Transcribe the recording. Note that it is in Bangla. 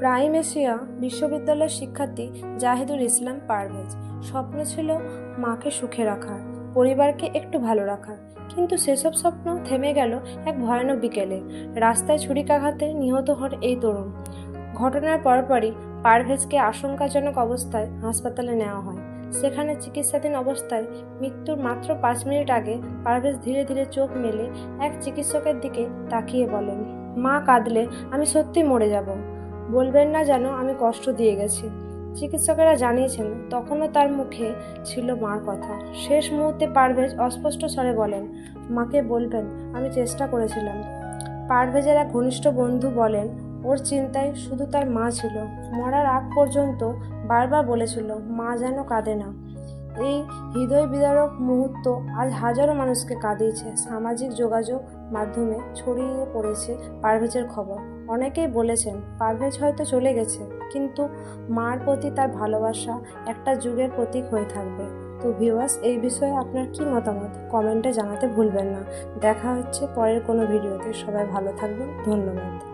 প্রাইম এশিয়া বিশ্ববিদ্যালয়ের শিক্ষার্থী জাহিদুল ইসলাম পারভেজ। স্বপ্ন ছিল মাকে সুখে রাখার, পরিবারকে একটু ভালো রাখার, কিন্তু সেসব স্বপ্ন থেমে গেল এক ভয়ানক বিকেলে। রাস্তায় ছুরিকাঘাতে নিহত হন এই তরুণ। ঘটনার পরপরই পারভেজকে আশঙ্কাজনক অবস্থায় হাসপাতালে নেওয়া হয়। সেখানে চিকিৎসাধীন অবস্থায় মৃত্যুর মাত্র 5 মিনিট আগে পারভেজ ধীরে ধীরে চোখ মেলে এক চিকিৎসকের দিকে তাকিয়ে বলেন, মা কাঁদলে আমি সত্যি মরে যাব, বলবেন না যেন আমি কষ্ট দিয়ে গেছি। চিকিৎসকেরা জানিয়েছেন তখনও তার মুখে ছিল মার কথা। শেষ মুহূর্তে পারভেজ অস্পষ্ট স্বরে বলেন, মাকে বলবেন আমি চেষ্টা করেছিলাম। পারভেজের এক ঘনিষ্ঠ বন্ধু বলেন, ওর চিন্তায় শুধু তার মা ছিল। মরার আগ পর্যন্ত বারবার বলেছিল মা যেন কাঁদে না। এই হৃদয় বিদারক মুহূর্ত আজ হাজারো মানুষকে কাঁদিয়েছে। সামাজিক যোগাযোগ মাধ্যমে ছড়িয়ে পড়েছে পারভেজের খবর। অনেকেই বলেছেন পারভেজ হয়তো চলে গেছে, কিন্তু মার প্রতি তার ভালোবাসা একটা যুগের প্রতীক হয়ে থাকবে। তো ভিউয়ার্স, এই বিষয়ে আপনার কি মতামত কমেন্টে জানাতে ভুলবেন না। দেখা হচ্ছে পরের কোনো ভিডিওতে। সবাই ভালো থাকবেন। ধন্যবাদ।